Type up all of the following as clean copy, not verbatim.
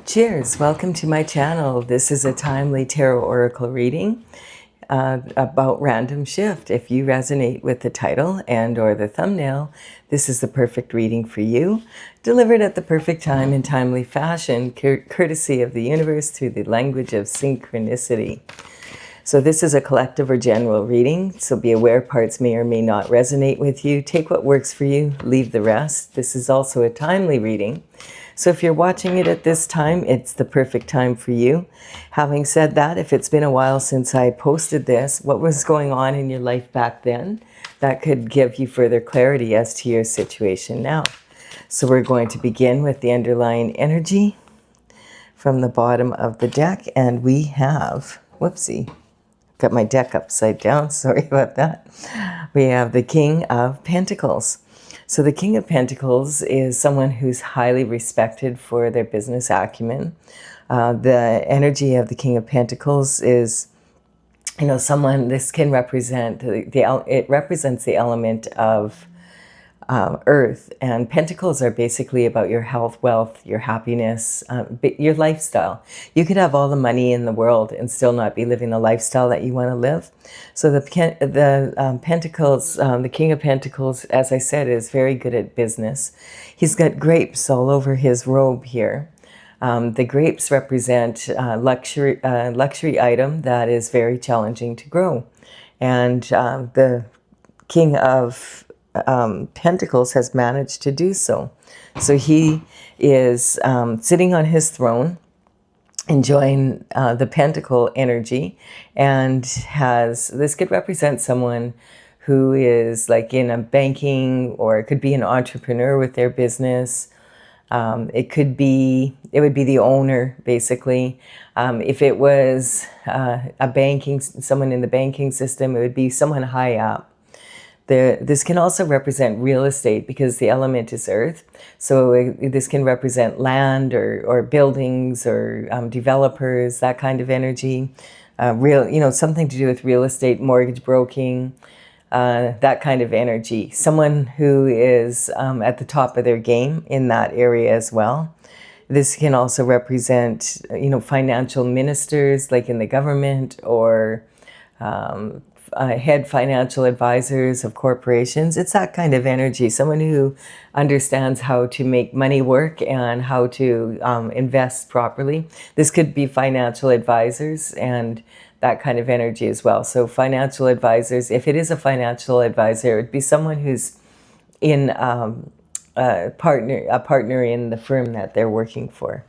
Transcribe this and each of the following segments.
Cheers! Welcome to my channel. This is a timely tarot oracle reading about random shift. If you resonate with the title and or the thumbnail, this is the perfect reading for you. Delivered at the perfect time in timely fashion, courtesy of the universe through the language of synchronicity. So this is a collective or general reading, so be aware parts may or may not resonate with you. Take what works for you, leave the rest. This is also a timely reading. So if you're watching it at this time, it's the perfect time for you. Having said that, if it's been a while since I posted this, what was going on in your life back then? That could give you further clarity as to your situation now. So we're going to begin with the underlying energy from the bottom of the deck. And we have, whoopsie, got my deck upside down, sorry about that. We have the King of Pentacles. So the King of Pentacles is someone who's highly respected for their business acumen. The energy of the King of Pentacles is, someone, this can represent, it represents the element of earth, and pentacles are basically about your health, wealth, your happiness, your lifestyle. You could have all the money in the world and still not be living the lifestyle that you want to live. So the Pentacles, the King of Pentacles, as I said, is very good at business. He's got grapes all over his robe here. The grapes represent luxury item that is very challenging to grow, and the King of Pentacles has managed to do so. So he is sitting on his throne, enjoying the pentacle energy, and this could represent someone who is like in a banking, or it could be an entrepreneur with their business. It would be the owner, basically. If it was someone in the banking system, it would be someone high up. This can also represent real estate because the element is earth. So this can represent land or buildings or developers, that kind of energy. Something to do with real estate, mortgage broking, that kind of energy. Someone who is at the top of their game in that area as well. This can also represent, financial ministers like in the government, or head financial advisors of corporations. It's that kind of energy. Someone who understands how to make money work and how to invest properly. This could be financial advisors and that kind of energy as well. So financial advisors, if it is a financial advisor, it would be someone who's in a partner in the firm that they're working for.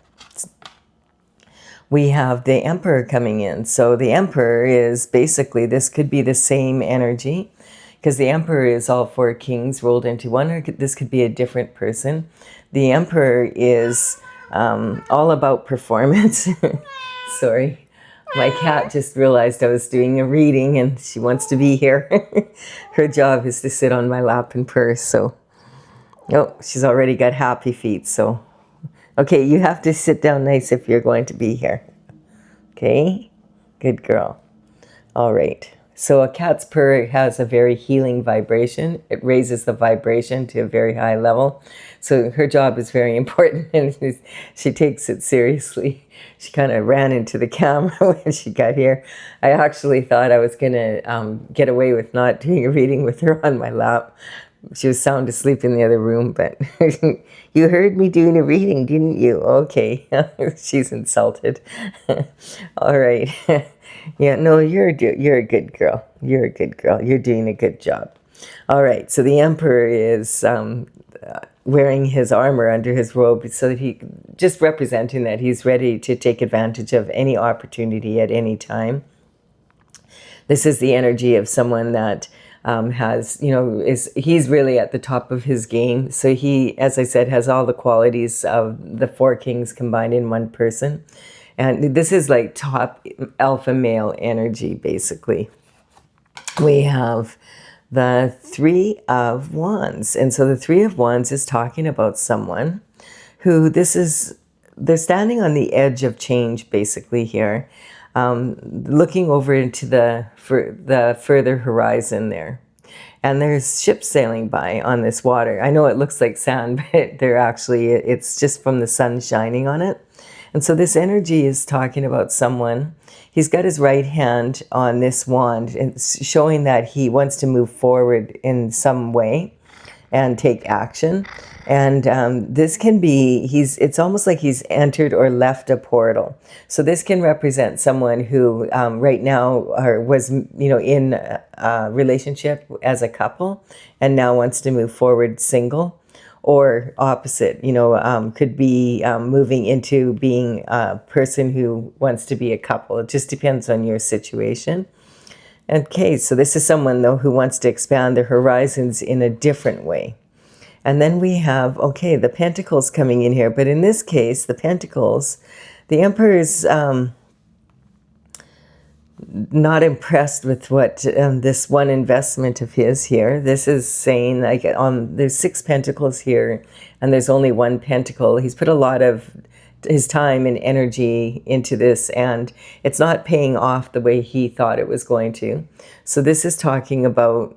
We have the Emperor coming in. So the Emperor is basically, this could be the same energy, because the Emperor is all four kings rolled into one, or this could be a different person. The Emperor is all about performance. Sorry, my cat just realized I was doing a reading and she wants to be here. Her job is to sit on my lap and purr. So, oh, she's already got happy feet, so okay, you have to sit down nice if you're going to be here. Okay? Good girl. All right. So a cat's purr has a very healing vibration. It raises the vibration to a very high level. So her job is very important, and she takes it seriously. She kind of ran into the camera when she got here. I actually thought I was going to get away with not doing a reading with her on my lap. She was sound asleep in the other room, but you heard me doing a reading, didn't you? Okay, she's insulted. All right. Yeah, no, you're a good girl. You're a good girl. You're doing a good job. All right, so the Emperor is wearing his armor under his robe, so that he, just representing that he's ready to take advantage of any opportunity at any time. This is the energy of someone that he's really at the top of his game. So he, as I said, has all the qualities of the four kings combined in one person. And this is like top alpha male energy, basically. We have the Three of Wands. And so the Three of Wands is talking about someone who they're standing on the edge of change, basically here. Looking over into the further horizon there. And there's ships sailing by on this water. I know it looks like sand, but it's just from the sun shining on it. And so this energy is talking about someone. He's got his right hand on this wand, and it's showing that he wants to move forward in some way and take action. And this can be, it's almost like he's entered or left a portal. So this can represent someone who right now was, in a relationship as a couple and now wants to move forward single, or opposite, could be moving into being a person who wants to be a couple. It just depends on your situation. Okay, so this is someone, though, who wants to expand their horizons in a different way. And then we have, okay, the Pentacles coming in here. But in this case, the Pentacles, the Emperor is not impressed with what this one investment of his here. This is saying, like, there's 6 Pentacles here, and there's only 1 Pentacle. He's put a lot of his time and energy into this, and it's not paying off the way he thought it was going to. So this is talking about,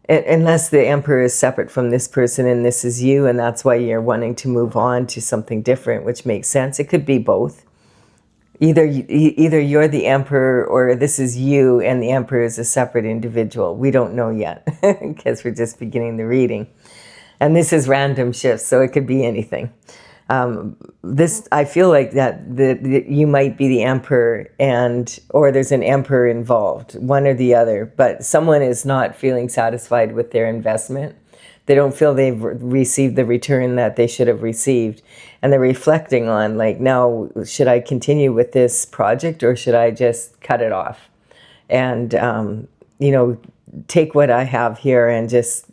unless the Emperor is separate from this person and this is you, and that's why you're wanting to move on to something different, which makes sense. It could be both. Either you're the Emperor, or this is you and the Emperor is a separate individual. We don't know yet because we're just beginning the reading. And this is random shifts, so it could be anything. I feel like that you might be the Emperor, or there's an Emperor involved, one or the other, but someone is not feeling satisfied with their investment. They don't feel they've received the return that they should have received. And they're reflecting on, like, now, should I continue with this project, or should I just cut it off? And, take what I have here and just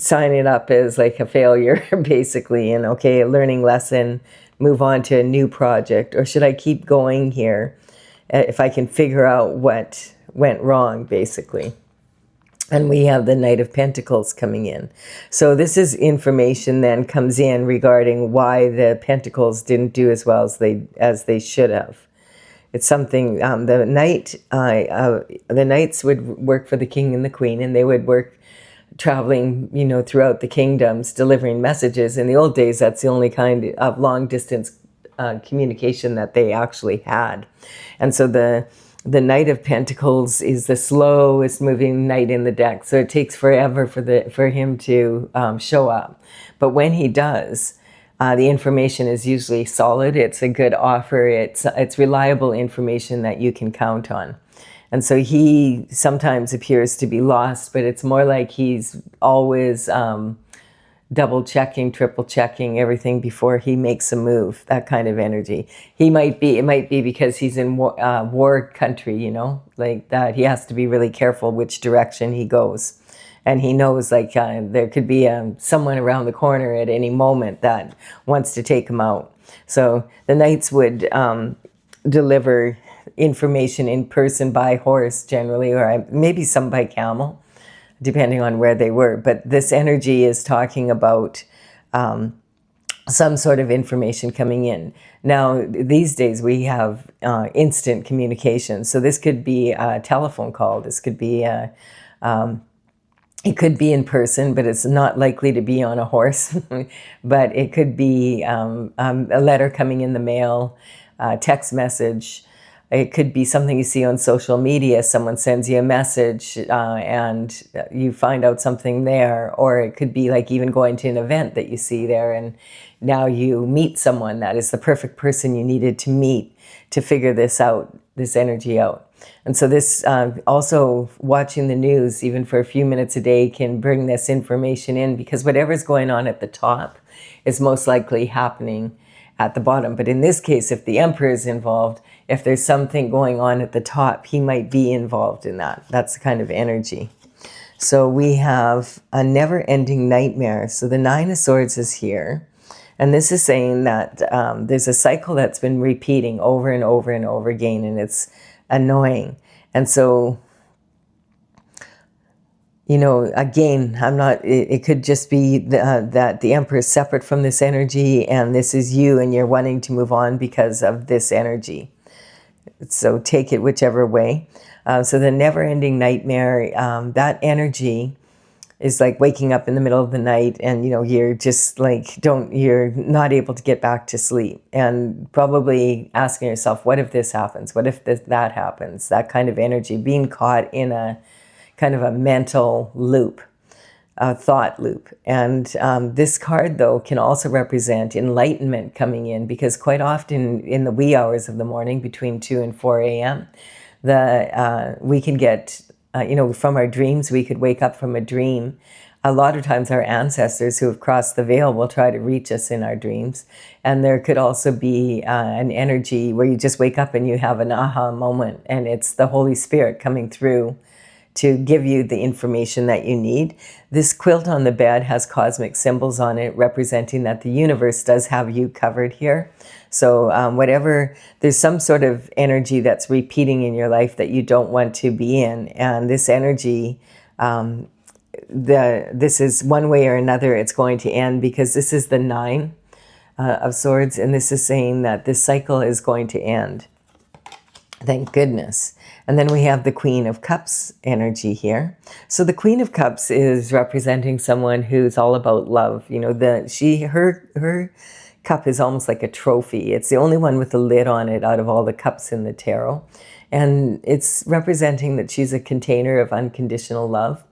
sign it up as like a failure, basically, and okay, a learning lesson, move on to a new project? Or should I keep going here if I can figure out what went wrong, basically? And we have the Knight of Pentacles coming in. So this is information then comes in regarding why the Pentacles didn't do as well as they should have. It's something, the Knights would work for the King and the Queen, and they would work traveling, throughout the kingdoms, delivering messages. In the old days, that's the only kind of long distance communication that they actually had. And so the Knight of Pentacles is the slowest moving knight in the deck. So it takes forever for him to show up. But when he does, the information is usually solid. It's a good offer. It's reliable information that you can count on. And so he sometimes appears to be lost, but it's more like he's always double checking, triple checking everything before he makes a move, that kind of energy. It might be because he's in war country, like that. He has to be really careful which direction he goes. And he knows, like, there could be someone around the corner at any moment that wants to take him out. So the Knights would deliver information in person by horse generally, or maybe some by camel, depending on where they were. But this energy is talking about some sort of information coming in. Now, these days we have instant communication. So this could be a telephone call. This could be it could be in person, but it's not likely to be on a horse. But it could be a letter coming in the mail, text message. It could be something you see on social media. Someone sends you a message and you find out something there. Or it could be like even going to an event that you see there, and now you meet someone that is the perfect person you needed to meet to figure this out, this energy out. And so this also, watching the news even for a few minutes a day can bring this information in, because whatever's going on at the top is most likely happening at the bottom. But in this case, if the Emperor is involved, if there's something going on at the top, he might be involved in that. That's the kind of energy. So we have a never-ending nightmare. So the Nine of Swords is here. And this is saying that there's a cycle that's been repeating over and over and over again, and it's annoying. And so, again, it could just be that the Emperor is separate from this energy, and this is you, and you're wanting to move on because of this energy. So take it whichever way. So the never-ending nightmare, that energy is like waking up in the middle of the night and, you know, you're just like, you're not able to get back to sleep, and probably asking yourself, what if this happens? What if that happens? That kind of energy, being caught in a kind of a mental loop, a thought loop. And this card, though, can also represent enlightenment coming in, because quite often in the wee hours of the morning between 2 and 4 a.m., we can get, from our dreams, we could wake up from a dream. A lot of times our ancestors who have crossed the veil will try to reach us in our dreams. And there could also be an energy where you just wake up and you have an aha moment, and it's the Holy Spirit coming through to give you the information that you need. This quilt on the bed has cosmic symbols on it representing that the universe does have you covered here. So there's some sort of energy that's repeating in your life that you don't want to be in. And this energy, this is one way or another, it's going to end, because this is the 9 of Swords. And this is saying that this cycle is going to end. Thank goodness. And then we have the Queen of Cups energy here. So the Queen of Cups is representing someone who's all about love. You know, her cup is almost like a trophy. It's the only one with a lid on it out of all the cups in the tarot. And it's representing that she's a container of unconditional love.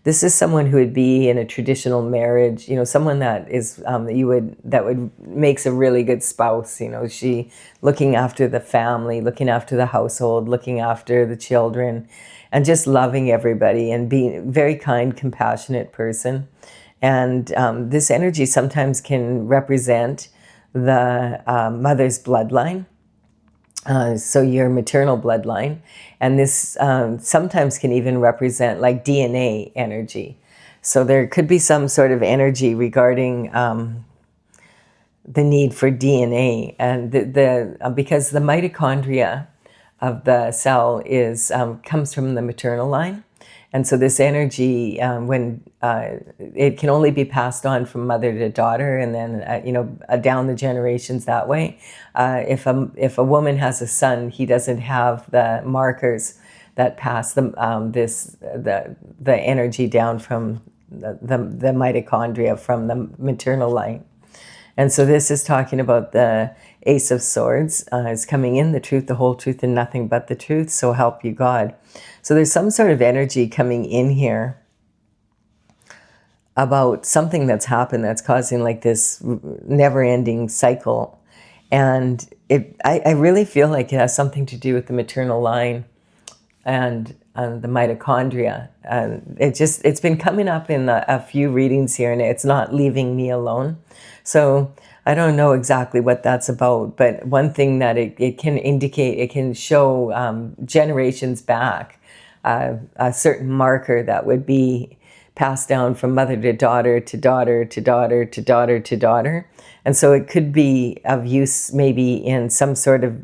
This is someone who would be in a traditional marriage, you know, someone that is that makes a really good spouse. You know, she looking after the family, looking after the household, looking after the children, and just loving everybody and being a very kind, compassionate person. And this energy sometimes can represent the mother's bloodline. So your maternal bloodline. And this sometimes can even represent like DNA energy. So there could be some sort of energy regarding the need for DNA. And because the mitochondria of the cell comes from the maternal line. And so this energy, it can only be passed on from mother to daughter, and then down the generations that way. If a woman has a son, he doesn't have the markers that pass the energy down from the mitochondria from the maternal line. And so this is talking about the Ace of Swords is coming in, the truth, the whole truth, and nothing but the truth. So help you God. So there's some sort of energy coming in here about something that's happened that's causing like this never-ending cycle. And I really feel like it has something to do with the maternal line and the mitochondria. It's been coming up in a few readings here, and it's not leaving me alone. So I don't know exactly what that's about, but one thing that it can indicate, it can show generations back a certain marker that would be passed down from mother to daughter to daughter to daughter to daughter to daughter. And so it could be of use maybe in some sort of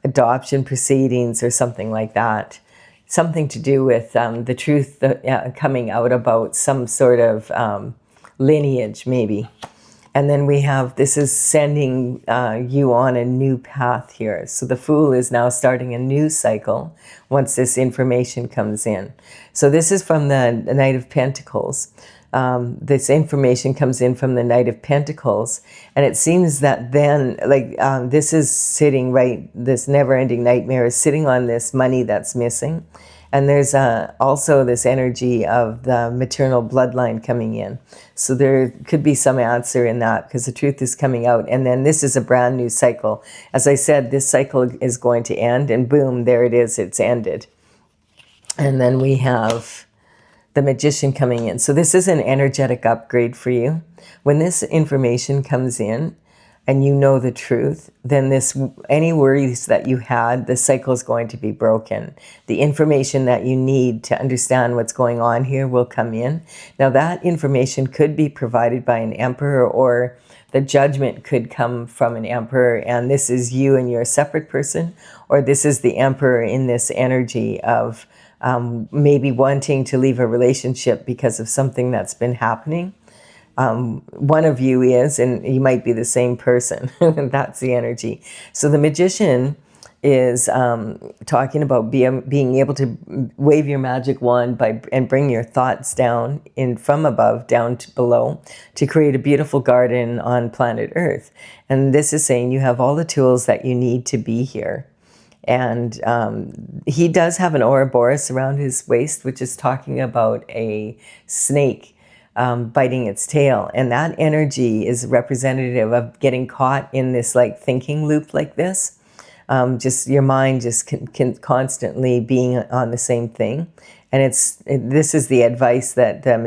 adoption proceedings or something like that. Something to do with the truth coming out about some sort of lineage maybe. And then we have, this is sending you on a new path here. So the Fool is now starting a new cycle once this information comes in. So this is from the Knight of Pentacles. This information comes in from the Knight of Pentacles. And it seems that then, this is sitting this never-ending nightmare is sitting on this money that's missing. And there's also this energy of the maternal bloodline coming in. So there could be some answer in that because the truth is coming out. And then this is a brand new cycle. As I said, this cycle is going to end, and boom, there it is, it's ended. And then we have the Magician coming in. So this is an energetic upgrade for you. When this information comes in, and you know the truth, then any worries that you had, the cycle is going to be broken. The information that you need to understand what's going on here will come in. Now that information could be provided by an emperor, or the judgment could come from an emperor, and this is you and you're a separate person, or this is the emperor in this energy of maybe wanting to leave a relationship because of something that's been happening. One of you is, and you might be the same person. That's the energy. So the Magician is talking about being able to wave your magic wand and bring your thoughts down from above down to below to create a beautiful garden on planet Earth. And this is saying you have all the tools that you need to be here. And he does have an Ouroboros around his waist, which is talking about a snake biting its tail. And that energy is representative of getting caught in this like thinking loop like this. Just your mind just can constantly being on the same thing. And this is the advice that the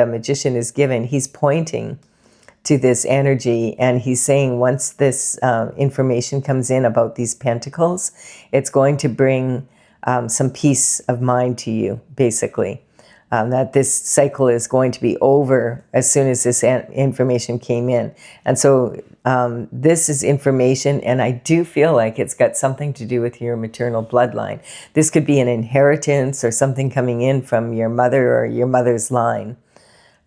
magician is given. He's pointing to this energy, and he's saying once this information comes in about these pentacles, it's going to bring some peace of mind to you, basically. That this cycle is going to be over as soon as this information came in. And so this is information, and I do feel like it's got something to do with your maternal bloodline. This could be an inheritance or something coming in from your mother or your mother's line.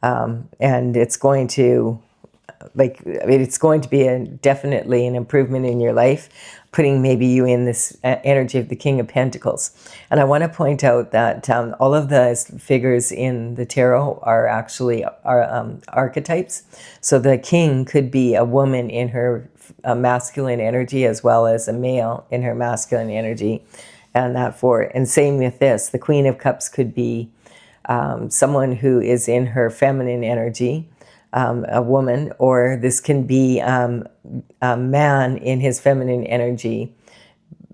And it's going to, it's going to be definitely an improvement in your life, putting maybe you in this energy of the King of Pentacles. And I want to point out that all of the figures in the tarot are actually archetypes. So the king could be a woman in her masculine energy as well as a male in her masculine energy. And same with this. The Queen of Cups could be someone who is in her feminine energy, a woman, or this can be a man in his feminine energy.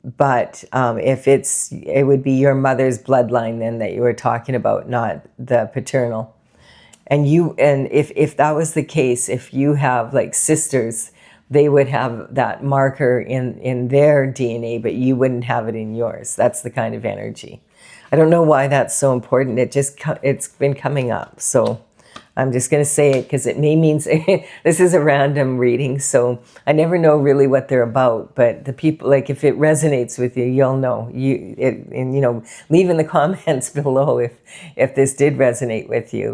But it would be your mother's bloodline then that you were talking about, not the paternal. And if that was the case, if you have like sisters, they would have that marker in their DNA, but you wouldn't have it in yours. That's the kind of energy. I don't know why that's so important. It's been coming up. So I'm just going to say it because it may mean this is a random reading, so I never know really what they're about. But the people, like, if it resonates with you, you'll know. Leave in the comments below if this did resonate with you.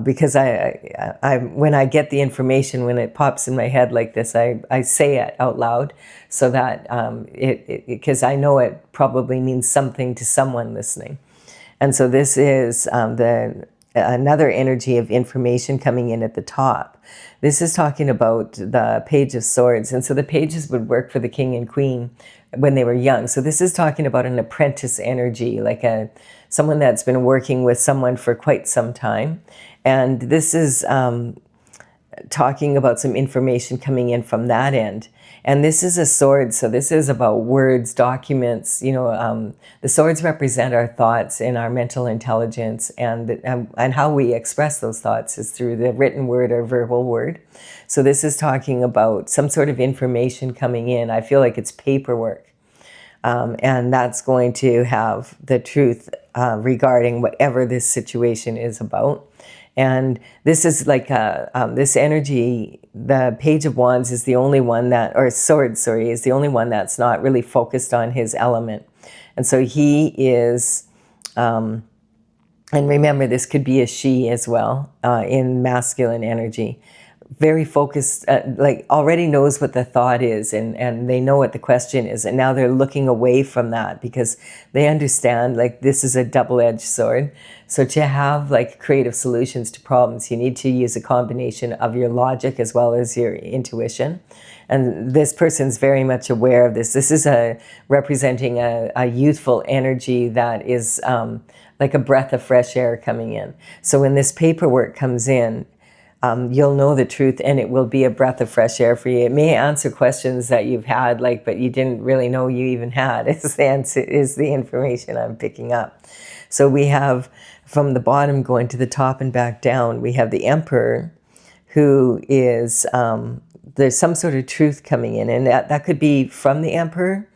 Because I when I get the information, when it pops in my head like this, I say it out loud so that because I know it probably means something to someone listening. And so this is another energy of information coming in at the top. This is talking about the Page of Swords. And so the pages would work for the king and queen when they were young. So this is talking about an apprentice energy, like someone that's been working with someone for quite some time. And this is talking about some information coming in from that end. And this is a sword, so this is about words, documents. The swords represent our thoughts and our mental intelligence, and how we express those thoughts is through the written word or verbal word. So this is talking about some sort of information coming in. I feel like it's paperwork, and that's going to have the truth regarding whatever this situation is about. And this is like this energy, the Page of Wands is the only one is the only one that's not really focused on his element. And so he is, and remember, this could be a she as well, in masculine energy. Very focused, already knows what the thought is, and they know what the question is. And now they're looking away from that because they understand this is a double-edged sword. So to have creative solutions to problems, you need to use a combination of your logic as well as your intuition. And this person's very much aware of this. This is representing a youthful energy that is like a breath of fresh air coming in. So when this paperwork comes in, you'll know the truth, and it will be a breath of fresh air for you. It may answer questions that you've had, but you didn't really know you even had, is the information I'm picking up. So we have, from the bottom going to the top and back down, we have the Emperor, who is, there's some sort of truth coming in, and that could be from the Emperor,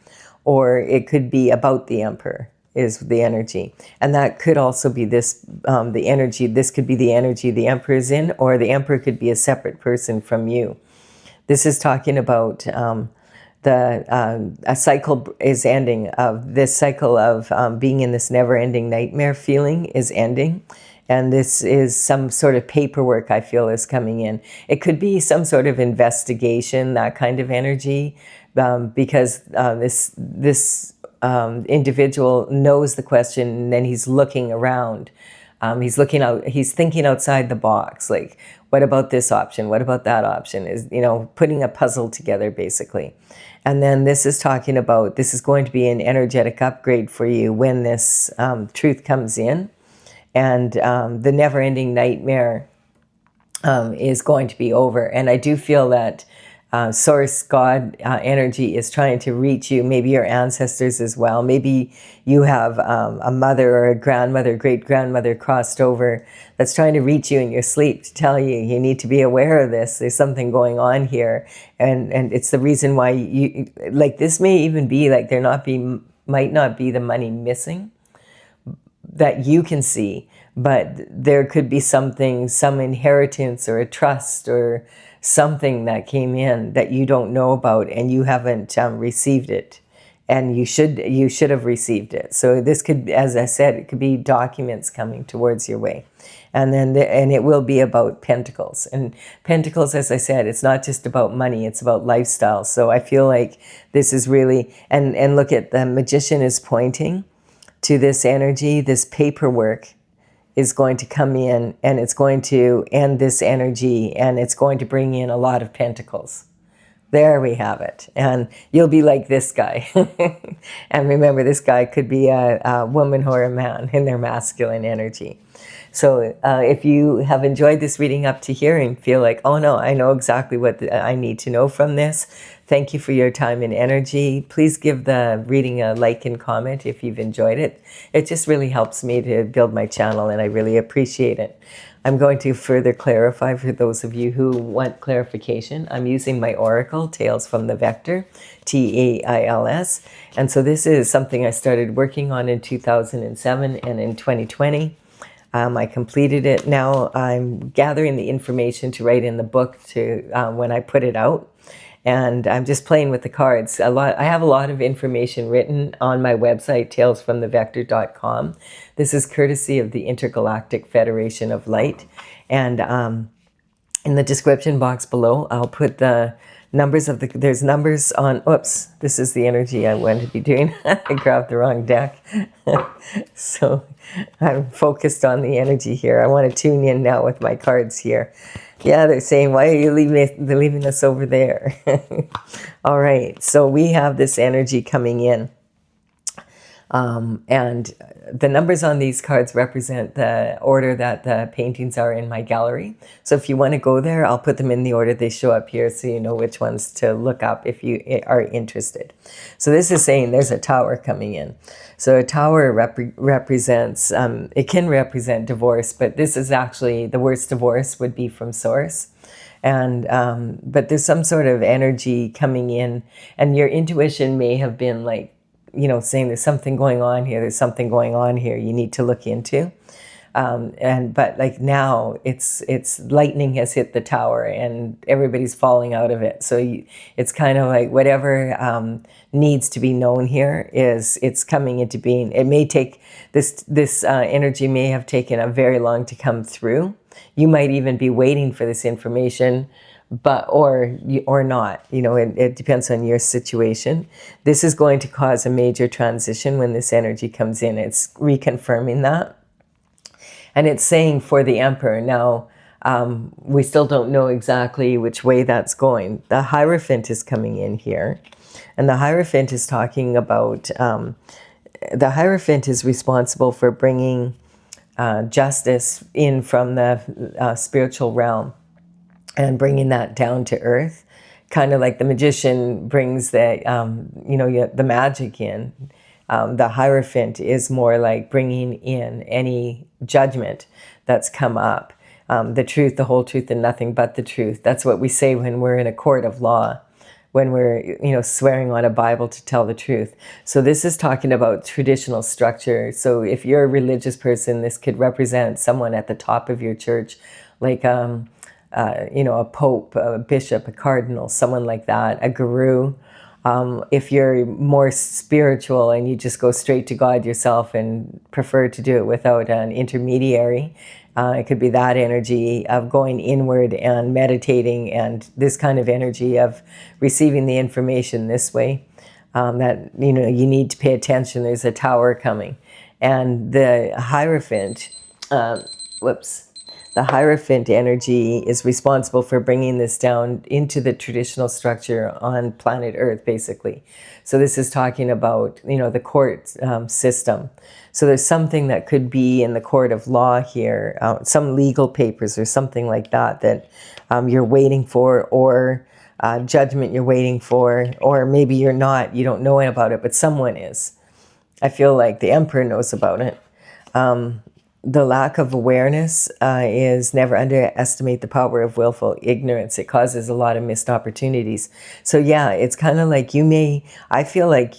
or it could be about the Emperor, is the energy. And that could also be the energy. This could be the energy the Emperor is in, or the Emperor could be a separate person from you. This is talking about a cycle is ending. This cycle of being in this never-ending nightmare feeling is ending. And this is some sort of paperwork I feel is coming in. It could be some sort of investigation, that kind of energy, because this individual knows the question, and then he's looking around. He's looking out. He's thinking outside the box. Like, what about this option? What about that option? Is, putting a puzzle together, basically. And then this is talking about, this is going to be an energetic upgrade for you when this truth comes in, and the never-ending nightmare is going to be over. And I do feel that Source God energy is trying to reach you, maybe your ancestors as well. Maybe you have a mother or a grandmother, great-grandmother crossed over that's trying to reach you in your sleep to tell you, you need to be aware of this. There's something going on here. And it's the reason why you, like, this may even be like might not be the money missing that you can see, but there could be something, some inheritance or a trust or something that came in that you don't know about, and you haven't received it, and you should have received it. So this could, as I said, it could be documents coming towards your way, and then and it will be about pentacles. And pentacles, as I said, it's not just about money; it's about lifestyle. So I feel like this is really, and look at the Magician is pointing to this energy, this paperwork is going to come in, and it's going to end this energy, and it's going to bring in a lot of pentacles. There we have it. And you'll be like this guy. And remember, this guy could be a woman or a man in their masculine energy. So if you have enjoyed this reading up to here and feel like, oh no, I know exactly what I need to know from this, thank you for your time and energy. Please give the reading a like and comment if you've enjoyed it. It just really helps me to build my channel, and I really appreciate it. I'm going to further clarify for those of you who want clarification. I'm using my Oracle, Tales from the Vector, Tails. And so this is something I started working on in 2007 and in 2020. I completed it. Now I'm gathering the information to write in the book to when I put it out. And I'm just playing with the cards. I have a lot of information written on my website, talesfromthevector.com. This is courtesy of the Intergalactic Federation of Light. And in the description box below, I'll put the numbers of there's numbers on, oops, this is the energy I want to be doing. I grabbed the wrong deck. So I'm focused on the energy here. I want to tune in now with my cards here. Yeah, they're saying, why are you leaving us over there? All right, so we have this energy coming in. And the numbers on these cards represent the order that the paintings are in my gallery. So if you want to go there, I'll put them in the order they show up here so you know which ones to look up if you are interested. So this is saying there's a tower coming in. So a tower represents, it can represent divorce, but this is actually, the worst divorce would be from Source. And but there's some sort of energy coming in, and your intuition may have been like, saying there's something going on here, you need to look into. But like now it's lightning has hit the tower and everybody's falling out of it. So it's kind of like whatever needs to be known here it's coming into being. It may take, this energy may have taken a very long to come through. You might even be waiting for this information, but or not, it depends on your situation. This is going to cause a major transition when this energy comes in. It's reconfirming that, and it's saying for the Emperor. Now we still don't know exactly which way that's going. The Hierophant is coming in here, and the Hierophant is talking about the Hierophant is responsible for bringing justice in from the spiritual realm and bringing that down to earth, kind of like the Magician brings the the magic in. The Hierophant is more like bringing in any judgment that's come up, the truth, the whole truth, and nothing but the truth. That's what we say when we're in a court of law, when we're swearing on a Bible to tell the truth. So this is talking about traditional structure. So if you're a religious person, this could represent someone at the top of your church, like a pope, a bishop, a cardinal, someone like that, a guru. If you're more spiritual and you just go straight to God yourself and prefer to do it without an intermediary, It could be that energy of going inward and meditating, and this kind of energy of receiving the information this way. That, you know, you need to pay attention. There's a tower coming. And the Hierophant, whoops, the Hierophant energy is responsible for bringing this down into the traditional structure on planet Earth, basically. So this is talking about, you know, the court system. So there's something that could be in the court of law here, some legal papers or something like that that you're waiting for, or judgment you're waiting for, or maybe you're not, you don't know about it, but someone is. I feel like the Emperor knows about it. The lack of awareness is never underestimate the power of willful ignorance. It causes a lot of missed opportunities. So yeah, it's kind of like I feel like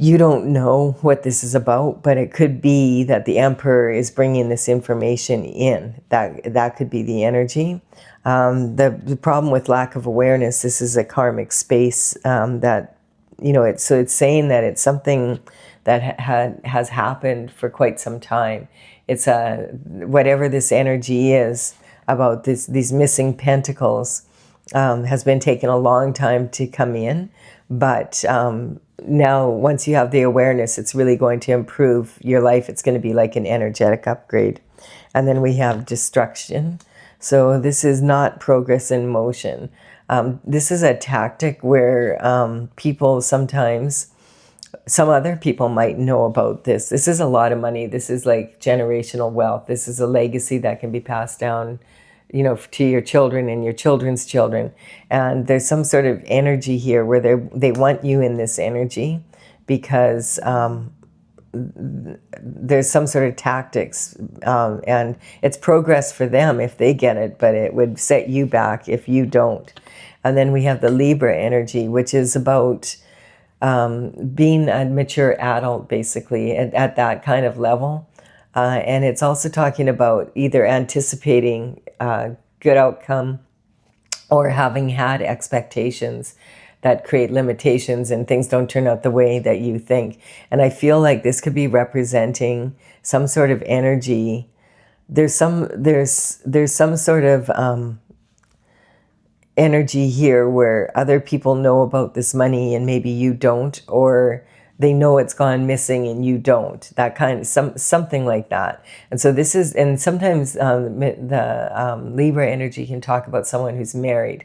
you don't know what this is about, but it could be that the Emperor is bringing this information in. That could be the energy. The problem with lack of awareness, this is a karmic space that, you know, it's saying that it's something that has happened for quite some time. It's whatever this energy is about these missing pentacles has been taking a long time to come in, but now once you have the awareness, it's really going to improve your life. It's going to be like an energetic upgrade. And then we have destruction. So this is not progress in motion. This is a tactic where people sometimes, some other people might know about this. This is a lot of money. This is like generational wealth. This is a legacy that can be passed down, you know, to your children and your children's children. And there's some sort of energy here where they want you in this energy because there's some sort of tactics, and it's progress for them if they get it, but it would set you back if you don't. And then we have the Libra energy, which is about being a mature adult, basically, at that kind of level. And it's also talking about either anticipating a good outcome or having had expectations that create limitations and things don't turn out the way that you think. And I feel like this could be representing some sort of energy. There's some sort of energy here where other people know about this money and maybe you don't, or they know it's gone missing and you don't. That kind of something like that. And so this is, and sometimes the Libra energy can talk about someone who's married.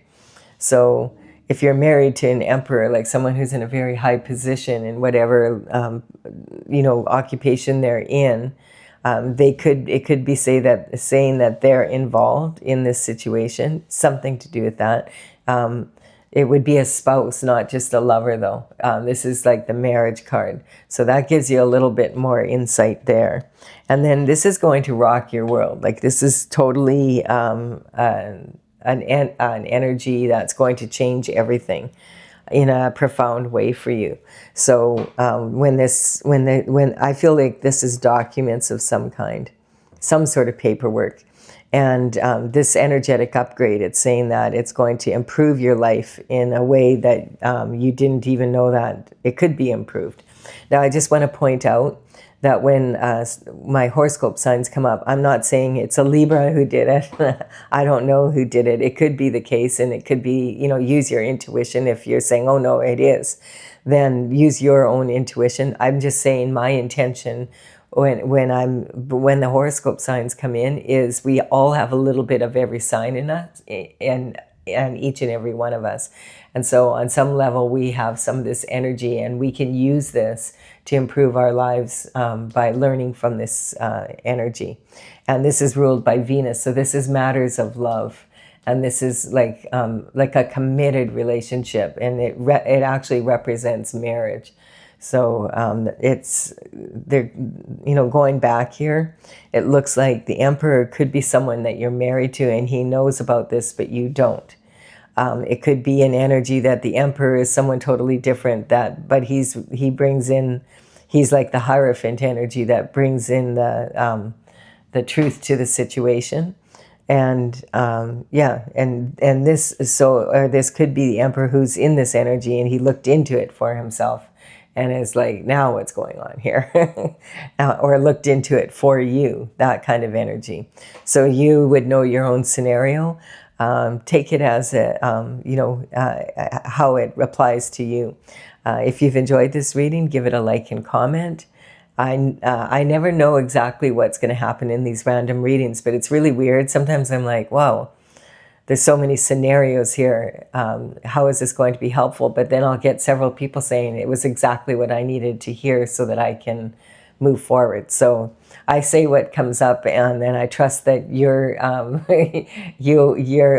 So if you're married to an emperor, like someone who's in a very high position in whatever occupation they're in, it could be saying that they're involved in this situation, something to do with that. It would be a spouse, not just a lover, though. This is like the marriage card. So that gives you a little bit more insight there. And then this is going to rock your world. Like this is totally an energy that's going to change everything in a profound way for you. So when I feel like this is documents of some kind, some sort of paperwork. And this energetic upgrade, it's saying that it's going to improve your life in a way that you didn't even know that it could be improved. Now, I just want to point out that when my horoscope signs come up, I'm not saying it's a Libra who did it. I don't know who did it. It could be the case, and it could be, use your intuition. If you're saying, oh, no, it is, then use your own intuition. I'm just saying my intention when the horoscope signs come in is we all have a little bit of every sign in us, and each and every one of us. And so on some level, we have some of this energy, and we can use this to improve our lives by learning from this energy. And this is ruled by Venus. So this is matters of love. And this is like a committed relationship, and it actually represents marriage. So going back here, it looks like the Emperor could be someone that you're married to, and he knows about this, but you don't. It could be an energy that the Emperor is someone totally different, but he brings in, he's like the Hierophant energy that brings in the truth to the situation. And this could be the Emperor who's in this energy, and he looked into it for himself and is like, now what's going on here? Or looked into it for you, that kind of energy. So you would know your own scenario. Take it as a, how it applies to you. If you've enjoyed this reading, give it a like and comment. I never know exactly what's going to happen in these random readings, but it's really weird. Sometimes I'm like, wow, there's so many scenarios here. How is this going to be helpful? But then I'll get several people saying it was exactly what I needed to hear so that I can move forward. So I say what comes up, and then I trust that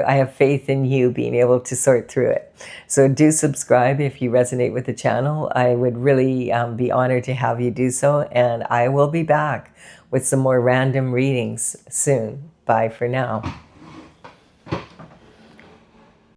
I have faith in you being able to sort through it. So do subscribe if you resonate with the channel. I would really be honored to have you do so, and I will be back with some more random readings soon. Bye for now.